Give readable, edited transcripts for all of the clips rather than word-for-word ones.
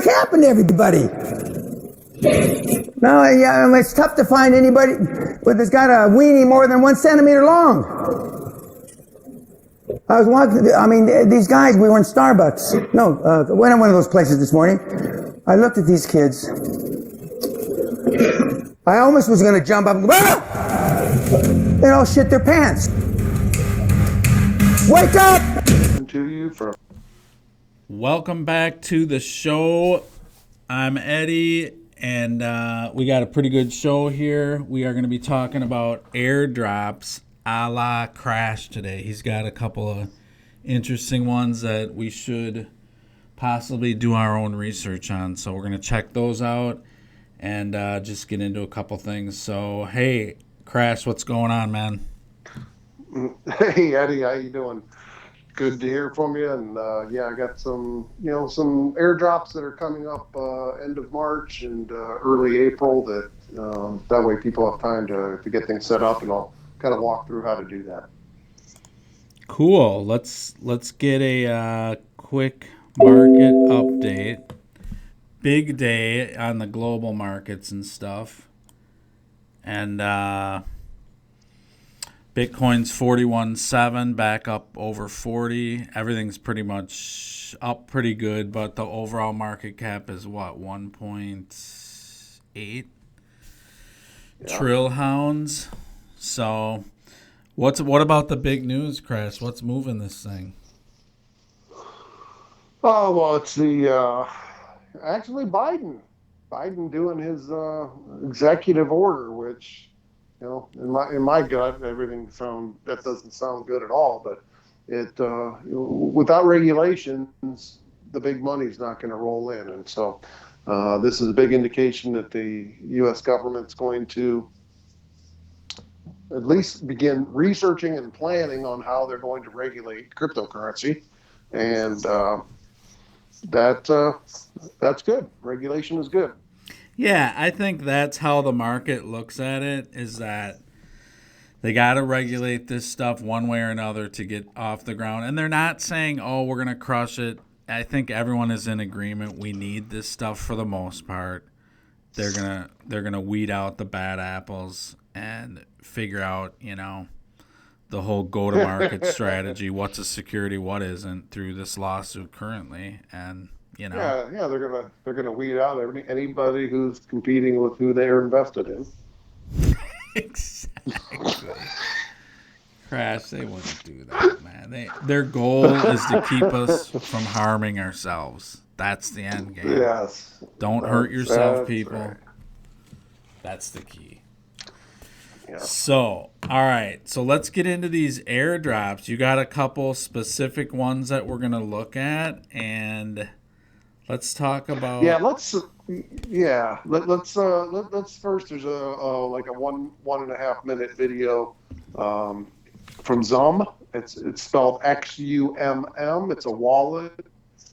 heck happened to everybody? No, yeah, it's tough to find anybody that's got a weenie more than 1 centimeter long. I was walking, these guys, we were in Starbucks. No, went on one of those places this morning. I looked at these kids. I almost was going to jump up and go, ah! They all shit their pants. Wake up! Welcome back to the show. I'm Eddie, and we got a pretty good show here. We are going to be talking about airdrops a la Crash today. He's got a couple of interesting ones that we should possibly do our own research on. So we're going to check those out and just get into a couple things. So, hey, Crash, what's going on, man? Hey, Eddie, how you doing? Good to hear from you. And I got some airdrops that are coming up end of March and early April. That way people have time to get things set up, and I'll kind of walk through how to do that. Cool. Let's get a quick market update. Big day on the global markets and stuff. And Bitcoin's 41.7, back up over 40. Everything's pretty much up pretty good, but the overall market cap is what, 1.8 trill hounds. So what about the big news, Chris? What's moving this thing? Oh, well, it's the actually Biden doing his executive order, which, in my gut, that doesn't sound good at all. But it without regulations, the big money's not going to roll in, and so this is a big indication that the U.S. government's going to at least begin researching and planning on how they're going to regulate cryptocurrency, and that's good. Regulation is good. Yeah, I think that's how the market looks at it, is that they got to regulate this stuff one way or another to get off the ground. And they're not saying, oh, we're going to crush it. I think everyone is in agreement. We need this stuff for the most part. They're gonna weed out the bad apples and figure out, the whole go-to-market strategy, what's a security, what isn't, through this lawsuit currently. And they're gonna weed out anybody who's competing with who they're invested in. Exactly. Crash, they wouldn't do that, man. Their goal is to keep us from harming ourselves. That's the end game. Yes. Don't hurt yourself, people. Right. That's the key. Yeah. So, all right. So let's get into these airdrops. You got a couple specific ones that we're gonna look at, and let's talk about. Let's first. There's a 1.5 minute video from XUMM. It's spelled XUMM. It's a wallet.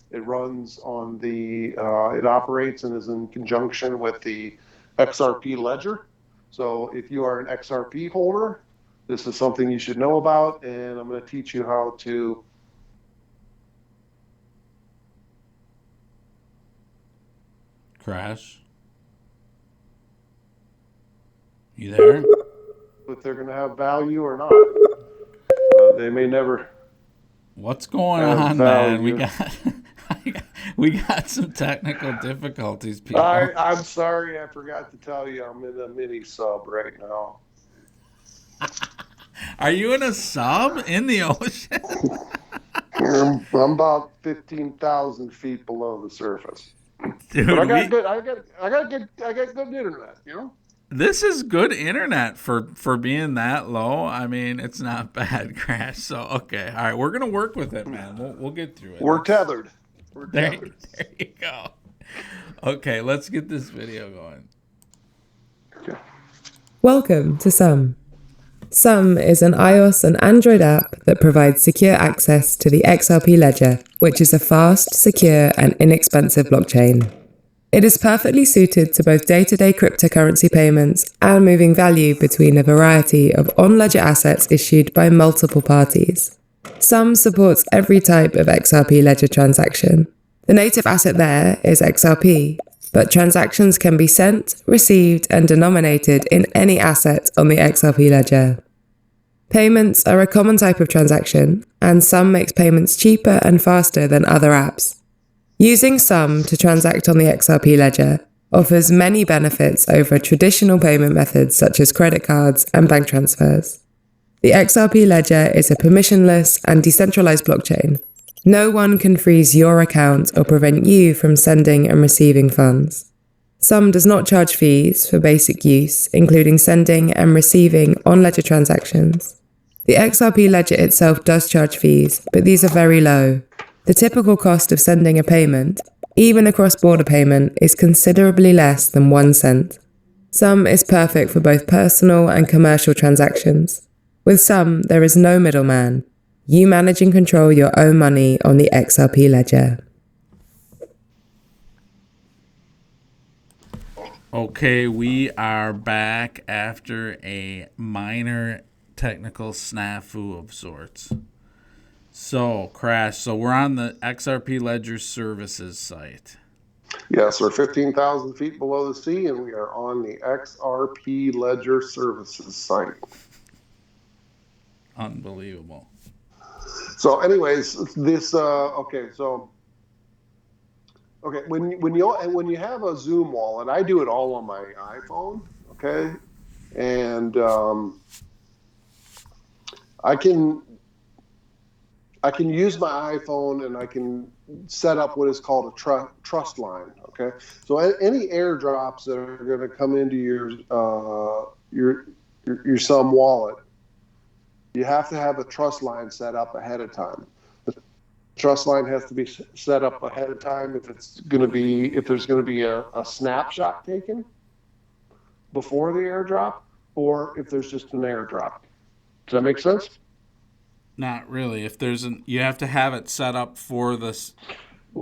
It runs on it operates and is in conjunction with the XRP Ledger. So if you are an XRP holder, this is something you should know about, and I'm going to teach you how to. Crash, you there? If they're going to have value or not. They may never. What's going on, man? We got some technical difficulties, people. I'm sorry, I forgot to tell you I'm in a mini sub right now. Are you in a sub in the ocean? I'm about 15,000 feet below the surface. Dude, but I got good internet, This is good internet for being that low. I mean, it's not bad, Crash. So, okay. All right. We're going to work with it, man. We'll get through it. We're tethered. There you go. Okay. Let's get this video going. Okay. Welcome to XUMM. XUMM is an iOS and Android app that provides secure access to the XRP Ledger, which is a fast, secure, and inexpensive blockchain. It is perfectly suited to both day-to-day cryptocurrency payments and moving value between a variety of on-ledger assets issued by multiple parties. XUMM supports every type of XRP Ledger transaction. The native asset there is XRP, but transactions can be sent, received, and denominated in any asset on the XRP ledger. Payments are a common type of transaction, and XUMM makes payments cheaper and faster than other apps. Using XUMM to transact on the XRP ledger offers many benefits over traditional payment methods such as credit cards and bank transfers. The XRP ledger is a permissionless and decentralized blockchain. No one can freeze your account or prevent you from sending and receiving funds. XUMM does not charge fees for basic use, including sending and receiving on-ledger transactions. The XRP ledger itself does charge fees, but these are very low. The typical cost of sending a payment, even a cross-border payment, is considerably less than 1 cent. XUMM is perfect for both personal and commercial transactions. With XUMM, there is no middleman. You manage and control your own money on the XRP ledger. Okay, we are back after a minor technical snafu of sorts. So, Crash, so we're on the XRP Ledger Services site. Yes, we're 15,000 feet below the sea, and we are on the XRP Ledger Services site. Unbelievable. So, anyways, this when you have a Zoom wallet, I do it all on my iPhone, okay, and I can use my iPhone and I can set up what is called a trust line, okay. So any airdrops that are going to come into your XUMM wallet, you have to have a trust line set up ahead of time. The trust line has to be set up ahead of time if there's going to be a snapshot taken before the airdrop, or if there's just an airdrop. Does that make sense? Not really. If there's you have to have it set up for this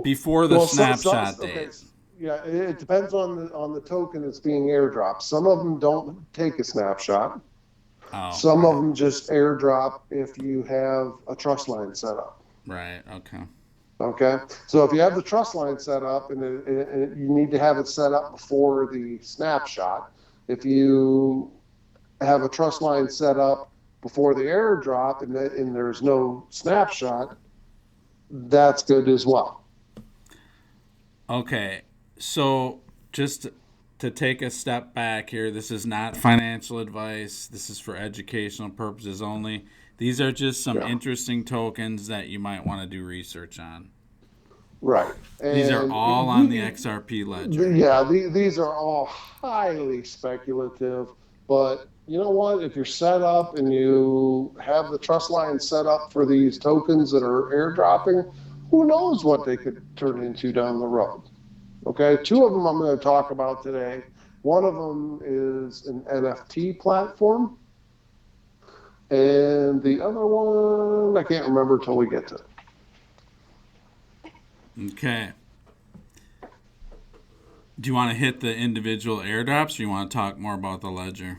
before the snapshot date. Okay. Yeah, it depends on the token that's being airdropped. Some of them don't take a snapshot. Oh, Some of them just airdrop if you have a trust line set up. Right. Okay. Okay. So if you have the trust line set up, and you need to have it set up before the snapshot. If you have a trust line set up before the airdrop and there's no snapshot, that's good as well. Okay. So just to take a step back here, this is not financial advice. This is for educational purposes only. These are just some interesting tokens that you might want to do research on. Right. These are all on the XRP ledger. Yeah, these are all highly speculative, but you know what? If you're set up and you have the trust line set up for these tokens that are airdropping, who knows what they could turn into down the road. Okay, 2 of them I'm going to talk about today. One of them is an NFT platform, and the other one I can't remember until we get to it. Okay. Do you want to hit the individual airdrops, or you want to talk more about the ledger?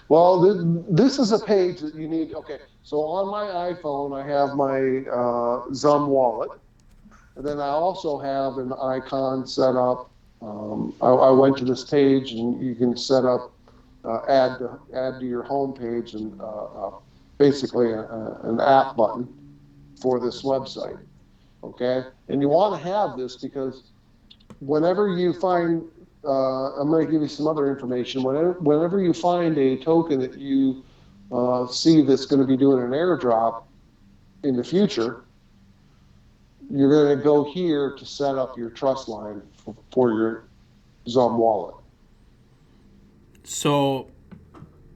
Well, this is a page that you need. Okay, so on my iPhone, I have my XUMM wallet. And then I also have an icon set up. I went to this page, and you can set up, add to your home page, and basically an app button for this website. Okay, and you want to have this because whenever you find, I'm going to give you some other information. Whenever you find a token that you see that's going to be doing an airdrop in the future, you're going to go here to set up your trust line for your XUMM wallet. So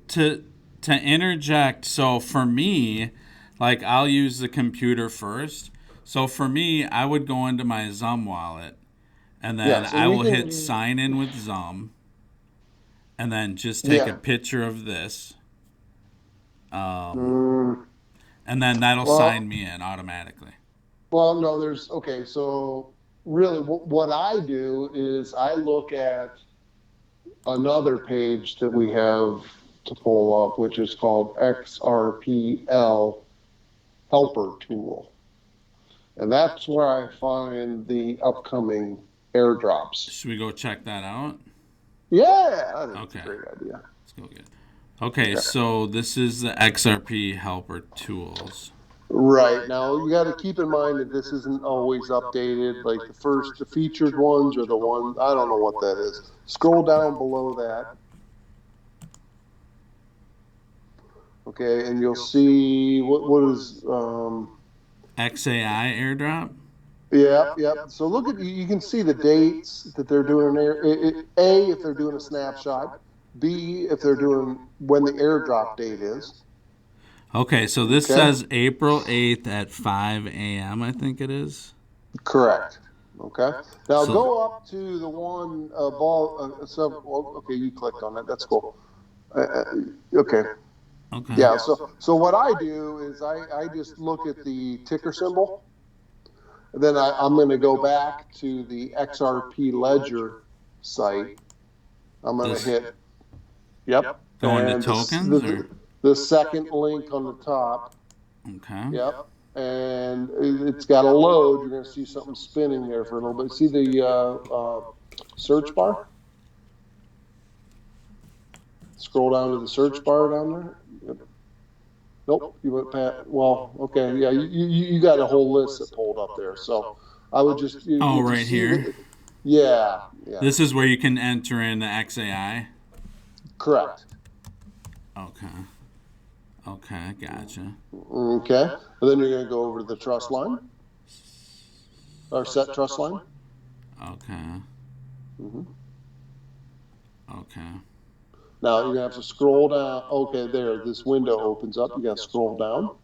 to interject, so for me, like I'll use the computer first. So for me, I would go into my XUMM wallet, and then I will hit sign in with XUMM, and then just take a picture of this, and then that'll sign me in automatically. Well, no, okay, so really what I do is I look at another page that we have to pull up, which is called XRPL Helper Tool. And that's where I find the upcoming airdrops. Should we go check that out? Yeah, I think it's Okay. a great idea. Let's go get it. Okay, so this is the XRP helper tools. Right. Now, you got to keep in mind that this isn't always updated. Like the featured ones are the ones, I don't know what that is. Scroll down below that. Okay, and you'll see what is, XAI airdrop? yep. So look at, you can see the dates that they're doing there. A, if they're doing a snapshot. B, if they're doing when the airdrop date is. Okay, so this Okay. says April 8th at 5 a.m., I think it is. Correct. Okay. Now So- go up to the one okay, you clicked on it. That's cool. Okay. Okay. Yeah. So what I do is I just look at the ticker symbol. Then I'm going to go back to the XRP Ledger site. I'm going to hit. Yep. Going to And tokens, or? the second link on the top. Okay. Yep. And it's got to load. You're going to see something spinning there for a little bit. See the search bar? Scroll down to the search bar down there. Yep. Nope, you went past. Well, okay, yeah, you got a whole list that pulled up there. So I would just. Right here? Yeah. This is where you can enter in the XAI? Correct. Okay, gotcha. Okay. And then you're going to go over to the trust line. Or set trust line. Okay. Mm-hmm. Okay. Now you're going to have to scroll down. Okay, there. This window opens up. You got to scroll down.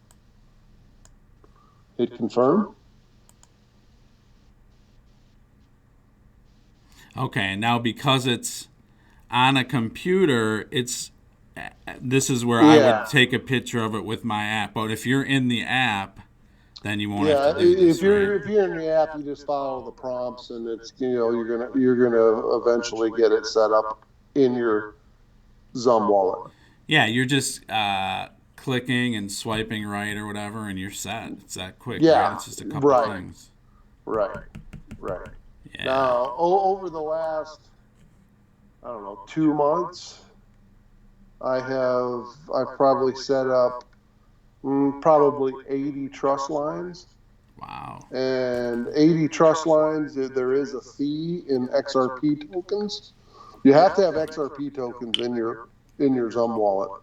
Hit confirm. Okay, now because it's on a computer, this is where I would take a picture of it with my app. But if you're in the app, then you won't have to do this, if you're right? in the app, you just follow the prompts, and it's you're gonna eventually get it set up in your XUMM wallet. Yeah, you're just clicking and swiping right or whatever, and you're set. It's that quick, Yeah, right? It's just a couple things. Right. Yeah. Now, over the last, I don't know, 2 months, I've probably set up probably 80 trust lines. Wow. And 80 trust lines, there is a fee in XRP tokens. You have to have XRP tokens in your XUMM wallet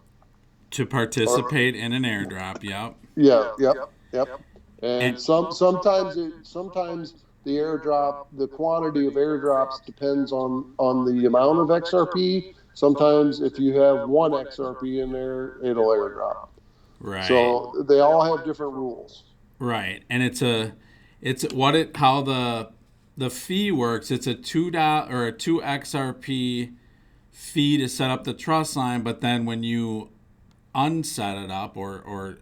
To participate in an airdrop, yep. Yep. And sometimes the airdrop, the quantity of airdrops depends on the amount of XRP. Sometimes if you have one XRP in there, it'll airdrop. Right. So they all have different rules. Right. And how the fee works, it's a $2 or a 2 XRP fee to set up the trust line, but then when you unset it up or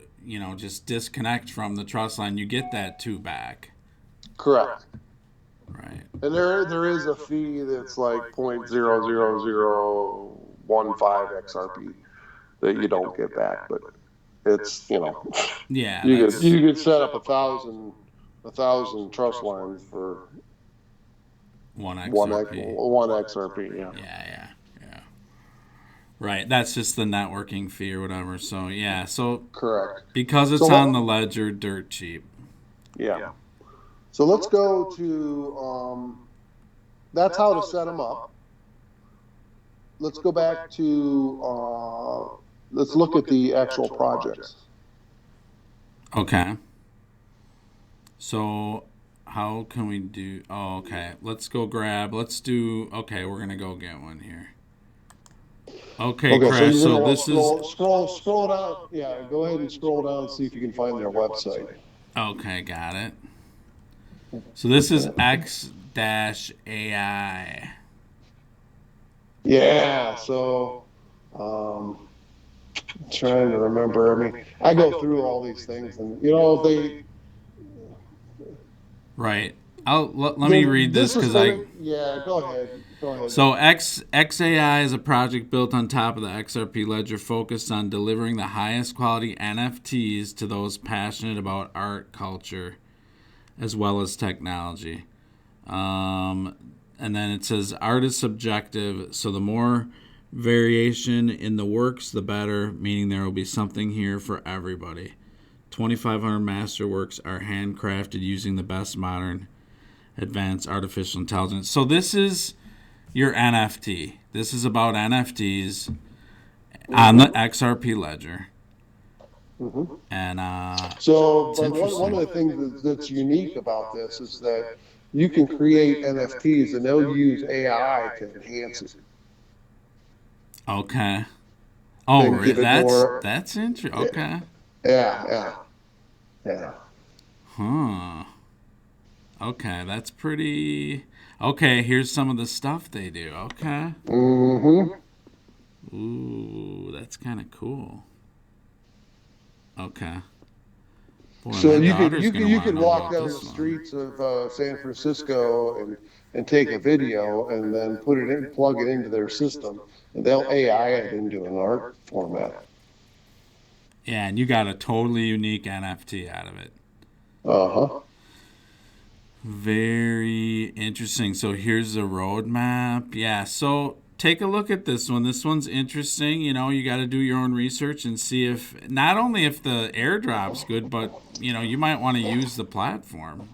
just disconnect from the trust line, you get that 2 back. Correct. Right. And there is a fee that's like 0.00015 XRP that you don't get back, but it's Yeah. you could set up 1,000 trust lines for one one XRP. XRP. Yeah. Yeah. Right. That's just the networking fee or whatever. So yeah. So Correct. because it's on the ledger, dirt cheap. Yeah. So let's go to that's how to set them up. Let's go back to let's look at the actual projects. Okay. So how can we do? Oh, okay. Let's do. Okay, we're gonna go get one here. Okay, Chris. So this is. Scroll down. Yeah, go ahead and scroll down and see if you can find their website. Okay, got it. So this is X-AI. Yeah. So, trying to remember. I mean, I go through all these things, and they. Right. Let me read this because Yeah, go ahead. So XAI is a project built on top of the XRP Ledger focused on delivering the highest quality NFTs to those passionate about art, culture, as well as technology. And then it says art is subjective, so the more variation in the works, the better, meaning there will be something here for everybody. 2,500 masterworks are handcrafted using the best modern advanced artificial intelligence. So this is your NFT. This is about NFTs on the XRP Ledger. Mm-hmm. And So, it's but interesting. one of the things that's unique about this is that you can create NFTs and they'll use AI to enhance it. Okay. Oh, And give it that's more. that's interesting. Okay. Yeah. Huh. Okay, that's pretty. Okay, here's some of the stuff they do. Okay. Mm-hmm. Ooh, that's kind of cool. Okay. Boy, So my you daughter's could gonna you want to could know walk about down the this one. streets of San Francisco and take a video and then put it in, plug it into their system, and they'll AI it into an art format. Yeah, and you got a totally unique NFT out of it. Uh-huh. Very interesting. So here's the roadmap. Yeah, so take a look at this one. This one's interesting. You know, you got to do your own research and see if not only if the airdrop's good, but you know, you might want to use the platform.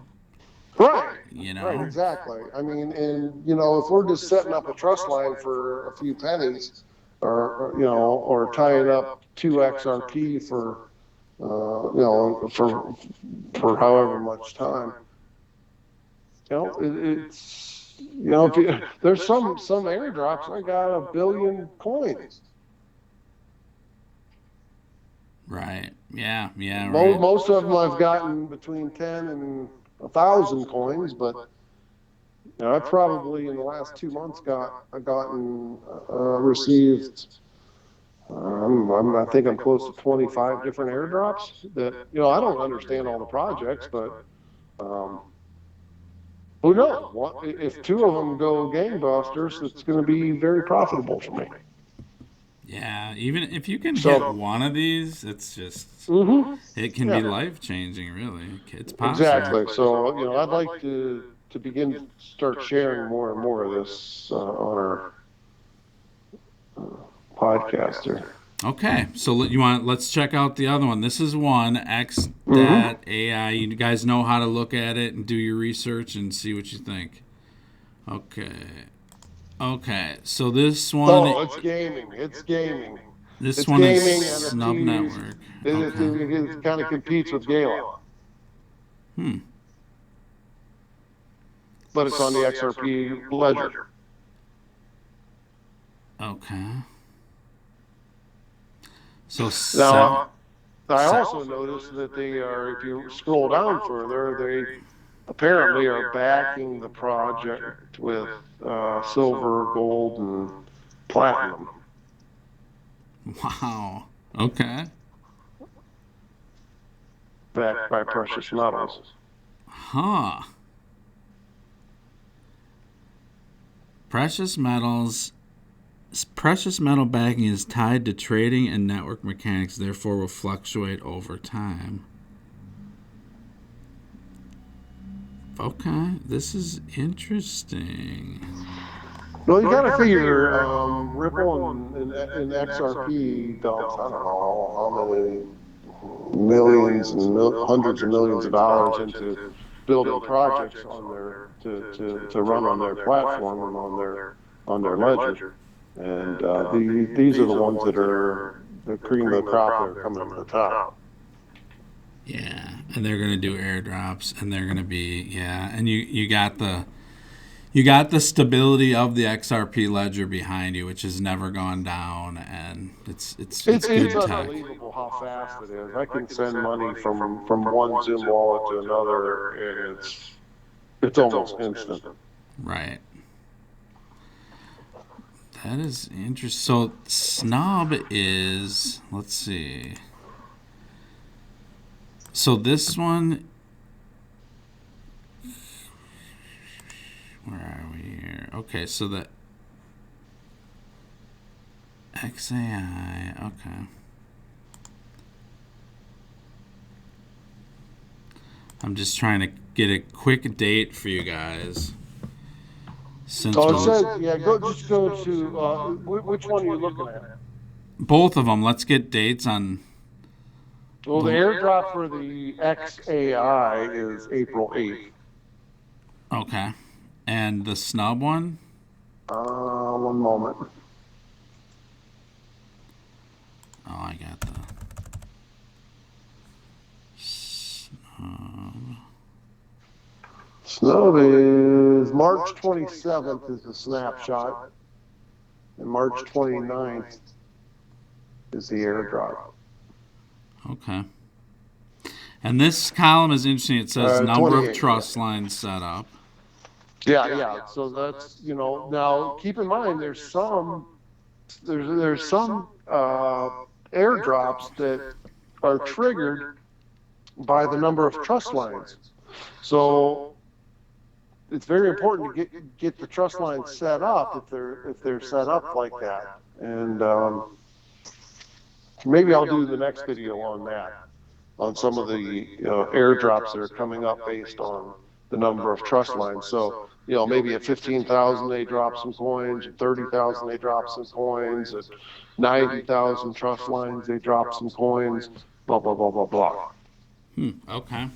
Right. You know. Right, exactly. I mean, and you know, if we're just setting up a trust line for a few pennies, or tying up 2 XRP for, for however much time, it's if there's some airdrops. I got 1 billion coins. Right. Yeah. Yeah. Right. Most of them I've gotten between 10 and 1,000 coins, but I probably in the last 2 months received. I think I'm close to 25 different airdrops. That I don't understand all the projects, but who knows? If 2 of them go gangbusters, it's going to be very profitable for me. Yeah. Even if you can So, hit one of these, it's just it can be life changing. Really, it's possible. Exactly. So I'd like to begin to start sharing more and more of this on our podcaster. Okay, so let's check out the other one. This is one X.AI. You guys know how to look at it and do your research and see what you think. Okay. So this one. Oh, it's gaming. It's gaming. This It's one gaming, is Snub NFTs. Network. It kind of competes with Gala. But it's on the XRP Ledger. Okay. So Now, I also noticed that they are, if you scroll down further, they apparently are backing the project with silver, gold, and platinum. Wow. Okay. Backed by precious metals. Huh. Precious metal backing is tied to trading and network mechanics, therefore will fluctuate over time. Okay, this is interesting. Well, you got to figure Ripple and XRP dumps, I don't know how many millions and hundreds of millions of dollars into building projects on their to run on their platform and on their ledger. And these are the ones that are the cream of the crop that are coming to the top. Yeah, and they're gonna do airdrops, and they're gonna be and you got the stability of the XRP ledger behind you, which has never gone down, and it's good tech. Unbelievable how fast it is. I can send money from one Zoom wallet to another, and it's almost instant. Right. That is interesting. So Snob is, let's see. So this one, where are we here? Okay, so the XAI, okay. I'm just trying to get a quick date for you guys. Since Oh, it we're says, yeah, just go to, which one are you looking at? both of them, let's get dates on. Well, the airdrop for the XAI is April 8th. Okay. And the snub one? One moment. Oh, I got the snub. Snub is March 27th is the snapshot, and March 29th is the airdrop. Okay. And this column is interesting. It says number of 28, trust lines set up. Yeah. So that's, now keep in mind there's some airdrops that are triggered by the number of trust lines. So it's very important to get the trust lines set up if they're set up like that. And maybe I'll do the next video on that, on some of the airdrops that are coming up based on the number of trust lines. So, maybe at 15,000 they drop some coins, at 30,000 they drop some coins, at 90,000 trust lines they drop some coins, blah, blah, blah, blah, blah. Okay.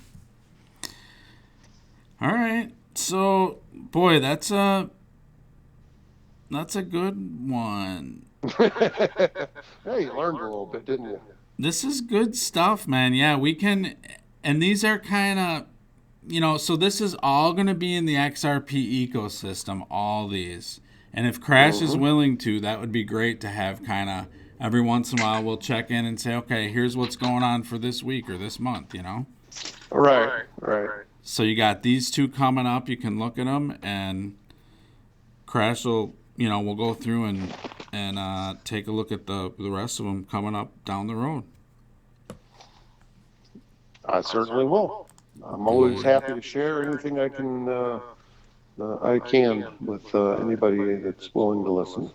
All right. So, boy, that's a good one. Hey, you learned a little bit, didn't you? This is good stuff, man. Yeah, we can, and these are kind of, so this is all going to be in the XRP ecosystem, all these. And if Crash is willing to, that would be great to have kind of every once in a while we'll check in and say, okay, here's what's going on for this week or this month, Right. So you got these two coming up. You can look at them, and Crash will, we'll go through and take a look at the rest of them coming up down the road. I certainly will. I'm always happy to share anything I can with anybody that's willing to listen.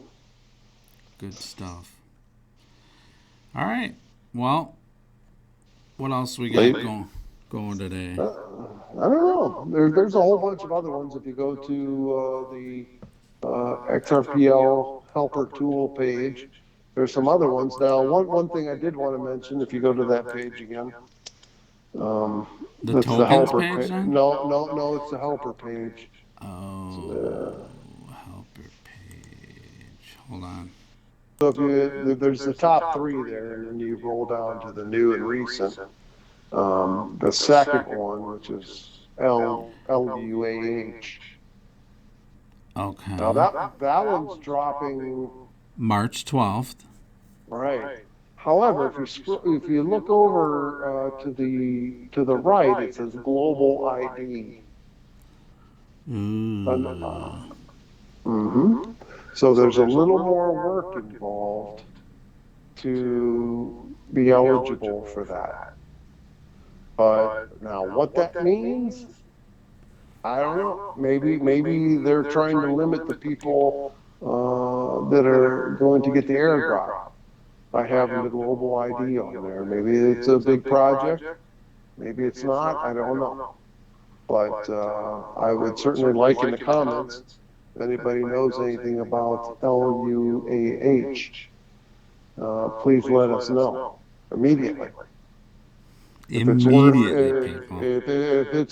Good stuff. All right. Well, what else we got going today? I don't know. There's a whole bunch of other ones. If you go to the XRPL helper tool page, there's some other ones. Now, one thing I did want to mention, if you go to that page again, the tokens page? No, it's the helper page. Oh, helper page. Hold on. So if there's the top three there, and then you roll down to the new and recent. The second one, which is LUAH. Okay. Now that one's dropping March 12th. Right. However, if you look over to the right, it says global ID. So there's a little more work involved to be eligible for that. But now what that means, I don't know. Maybe they're trying to limit the people that are going to get the airdrop by having the global ID on there. Maybe it's a big project. Maybe it's not. I don't know. But I would certainly like in the comments if anybody knows anything about LUAH. Please let us know immediately. If it's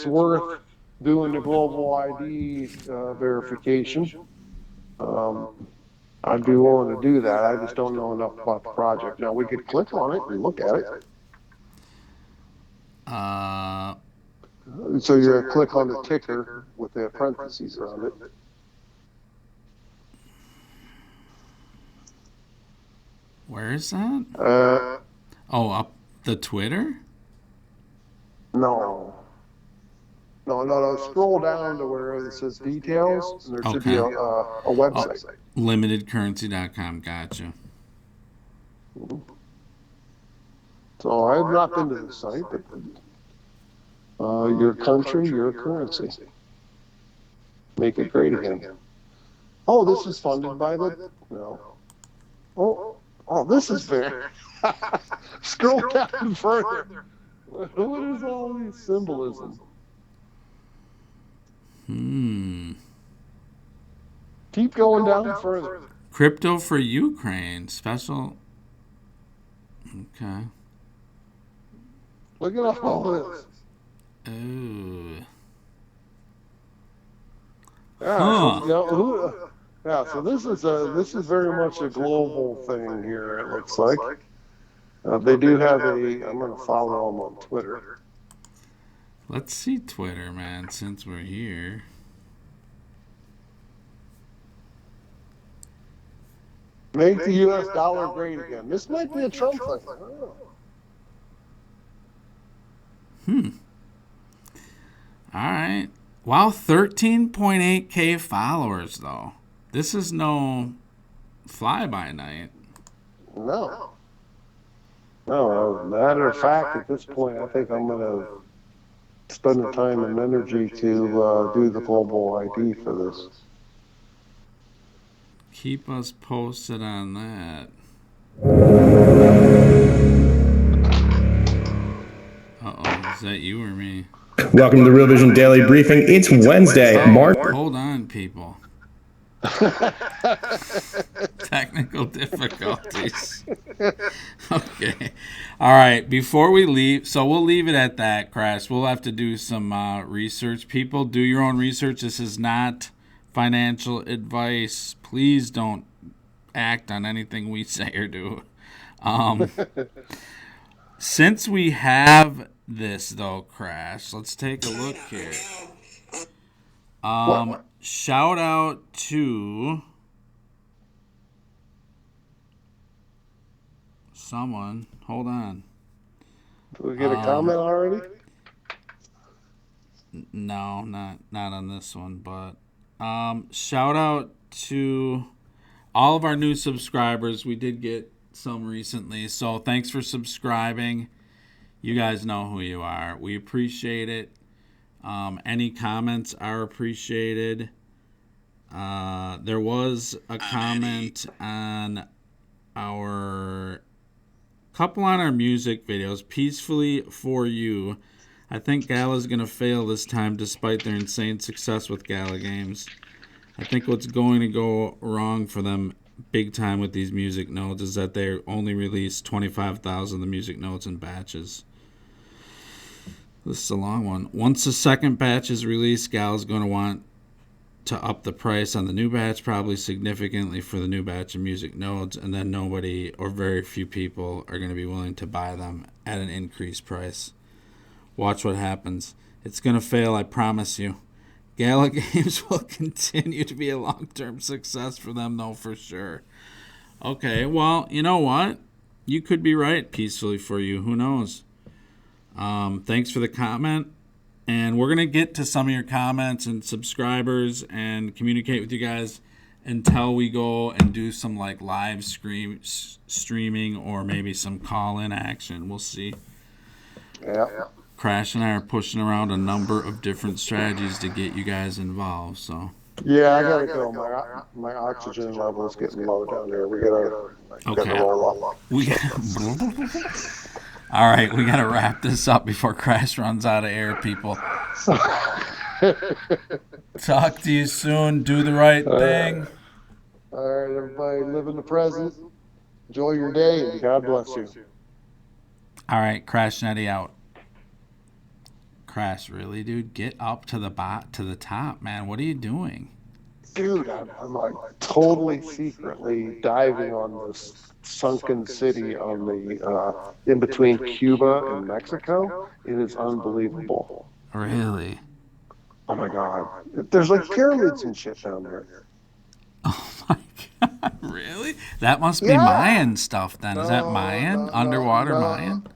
worth doing the global ID verification, I'd be willing to do that. I just don't know enough about the project. Now, we could click on it and look at it. So you're going to click on the ticker with the parentheses around it. Where is that? Up the Twitter? No. Scroll down to where it says details, and there should be a website. Limitedcurrency.com. Gotcha. So I've not been to the site, but your country, your currency. Make it great again. Oh, this is funded by the... No. Oh, this is fair. Scroll down further. What is all these symbolism? Keep going down further. Crypto for Ukraine. Special. Okay. Look at all this. Oh. Yeah, Huh. so, so this is very much a global thing here. It looks like they do have a. I'm going to follow them on Twitter. Let's see Twitter, man, since we're here. Make the U.S. dollar great again. This might be a Trump thing. I don't know. All right. Wow, 13.8K followers, though. This is no fly-by-night. No. No, matter of fact, at this point, I think I'm going to spend the time and energy to do the global ID for this. Keep us posted on that. Uh-oh, is that you or me? Welcome to the Real Vision Daily Briefing. It's Wednesday, March. Hold on, people. Technical difficulties. Okay. All right. Before we leave, so we'll leave it at that, Crash. We'll have to do some research. People, do your own research. This is not financial advice. Please don't act on anything we say or do. Since we have this, though, Crash, let's take a look here. Shout out to someone. Hold on. Did we get a comment already? No, not on this one, but shout out to all of our new subscribers. We did get some recently, so thanks for subscribing. You guys know who you are. We appreciate it. Any comments are appreciated. There was a comment on our couple on our music videos, Peacefully For You. I think Gala's going to fail this time despite their insane success with Gala Games. I think what's going to go wrong for them big time with these music notes is that they only release 25,000 of the music notes in batches. This is a long one. Once the second batch is released, Gala's going to want to up the price on the new batch, probably significantly for the new batch of music nodes, and then nobody or very few people are going to be willing to buy them at an increased price. Watch what happens. It's going to fail, I promise you. Gala Games will continue to be a long-term success for them, though, for sure. Okay, well, you know what? You could be right, Peacefully For You. Who knows? Thanks for the comment. And we're going to get to some of your comments and subscribers and communicate with you guys until we go and do some like live streaming or maybe some call-in action. We'll see. Yeah. Crash and I are pushing around a number of different strategies to get you guys involved. So Yeah, I gotta go. My oxygen level is getting low down there. We gotta roll up. All right, we got to wrap this up before Crash runs out of air, people. Talk to you soon. Do the right thing. All right, everybody, live in the present. Enjoy your day, and God bless you. All right, Crash Netty out. Crash, really, dude? Get up to the top, man. What are you doing? Dude, I'm like totally secretly diving on this sunken city on the in between Cuba and Mexico. It is unbelievable. Really? Oh my God! There's like pyramids and shit down there. Oh my God! Really? That must be Mayan stuff then. Is that Mayan? Underwater Mayan?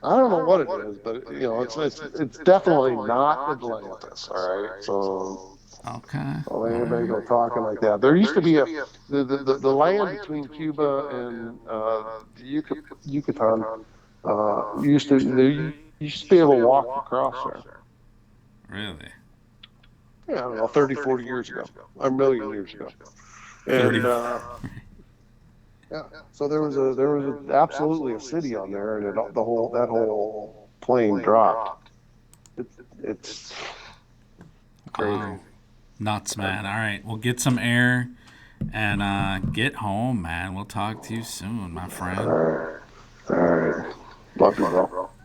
I don't know what it is, but you know, it's definitely not Atlantis. All right, so. Okay. Well, anybody go talking like that? There used to be the land between Cuba and Yucatan. Used to be able to walk across there. Really? Yeah, I don't know, 30, 40 years ago, a million years ago. And yeah, so there was absolutely a city on there, and that whole plane dropped. It's crazy. Nuts, man. All right, we'll get some air and get home, man. We'll talk to you soon, my friend. All right. Love you, bro.